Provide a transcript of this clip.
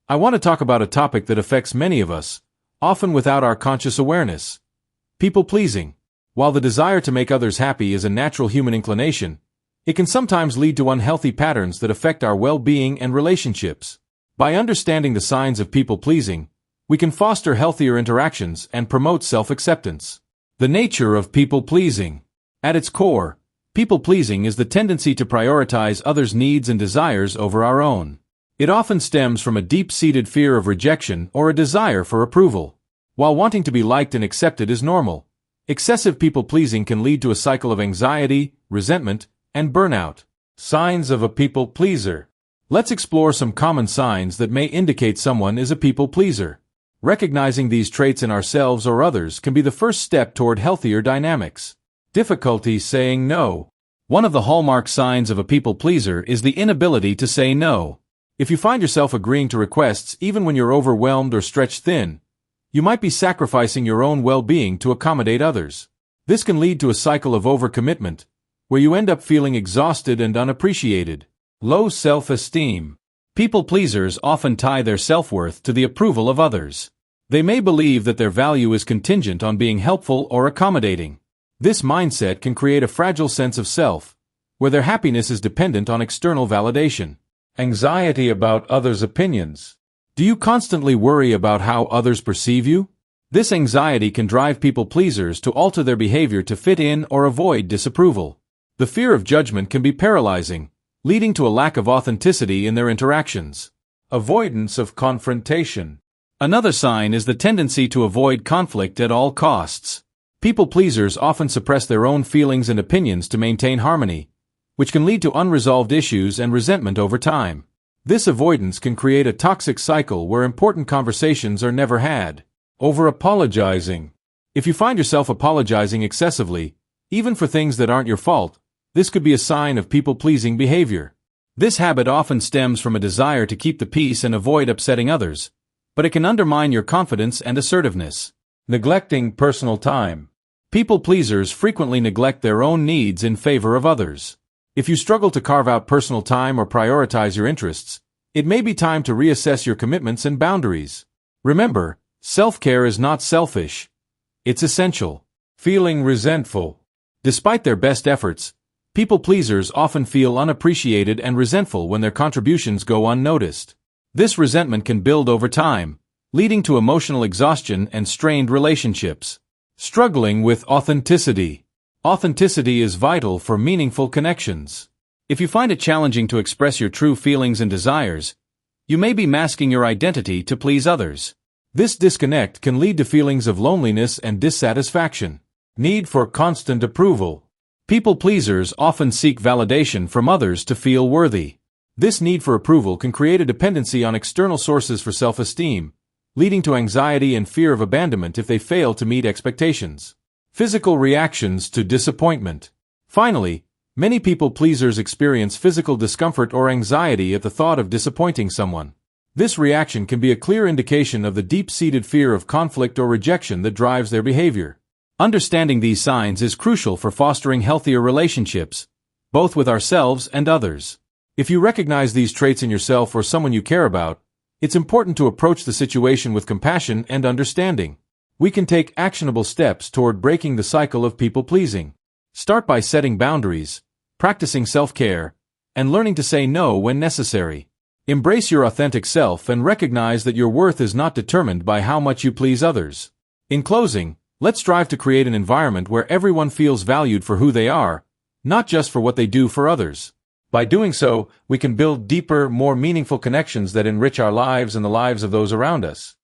I want to talk about a topic that affects many of us, often without our conscious awareness. People-pleasing. While the desire to make others happy is a natural human inclination, it can sometimes lead to unhealthy patterns that affect our well-being and relationships. By understanding the signs of people-pleasing, we can foster healthier interactions and promote self-acceptance. The nature of people-pleasing. At its core, people-pleasing is the tendency to prioritize others' needs and desires over our own. It often stems from a deep-seated fear of rejection or a desire for approval. While wanting to be liked and accepted is normal, excessive people-pleasing can lead to a cycle of anxiety, resentment, and burnout. Signs of a people-pleaser. Let's explore some common signs that may indicate someone is a people-pleaser. Recognizing these traits in ourselves or others can be the first step toward healthier dynamics. Difficulty saying no. One of the hallmark signs of a people-pleaser is the inability to say no. If you find yourself agreeing to requests even when you're overwhelmed or stretched thin, you might be sacrificing your own well-being to accommodate others. This can lead to a cycle of overcommitment, where you end up feeling exhausted and unappreciated. Low self-esteem. People-pleasers often tie their self-worth to the approval of others. They may believe that their value is contingent on being helpful or accommodating. This mindset can create a fragile sense of self, where their happiness is dependent on external validation. Anxiety about others' opinions. Do you constantly worry about how others perceive you? This anxiety can drive people-pleasers to alter their behavior to fit in or avoid disapproval. The fear of judgment can be paralyzing, leading to a lack of authenticity in their interactions. Avoidance of confrontation. Another sign is the tendency to avoid conflict at all costs. People-pleasers often suppress their own feelings and opinions to maintain harmony, which can lead to unresolved issues and resentment over time. This avoidance can create a toxic cycle where important conversations are never had. Over-apologizing. If you find yourself apologizing excessively, even for things that aren't your fault, this could be a sign of people-pleasing behavior. This habit often stems from a desire to keep the peace and avoid upsetting others, but it can undermine your confidence and assertiveness. Neglecting personal time. People-pleasers frequently neglect their own needs in favor of others. If you struggle to carve out personal time or prioritize your interests, it may be time to reassess your commitments and boundaries. Remember, self-care is not selfish. It's essential. Feeling resentful. Despite their best efforts, people-pleasers often feel unappreciated and resentful when their contributions go unnoticed. This resentment can build over time, leading to emotional exhaustion and strained relationships. Struggling with authenticity. Authenticity is vital for meaningful connections. If you find it challenging to express your true feelings and desires, you may be masking your identity to please others. This disconnect can lead to feelings of loneliness and dissatisfaction. Need for constant approval. People-pleasers often seek validation from others to feel worthy. This need for approval can create a dependency on external sources for self-esteem, leading to anxiety and fear of abandonment if they fail to meet expectations. Physical reactions to disappointment. Finally, many people-pleasers experience physical discomfort or anxiety at the thought of disappointing someone. This reaction can be a clear indication of the deep-seated fear of conflict or rejection that drives their behavior. Understanding these signs is crucial for fostering healthier relationships, both with ourselves and others. If you recognize these traits in yourself or someone you care about, it's important to approach the situation with compassion and understanding. We can take actionable steps toward breaking the cycle of people-pleasing. Start by setting boundaries, practicing self-care, and learning to say no when necessary. Embrace your authentic self and recognize that your worth is not determined by how much you please others. In closing, let's strive to create an environment where everyone feels valued for who they are, not just for what they do for others. By doing so, we can build deeper, more meaningful connections that enrich our lives and the lives of those around us.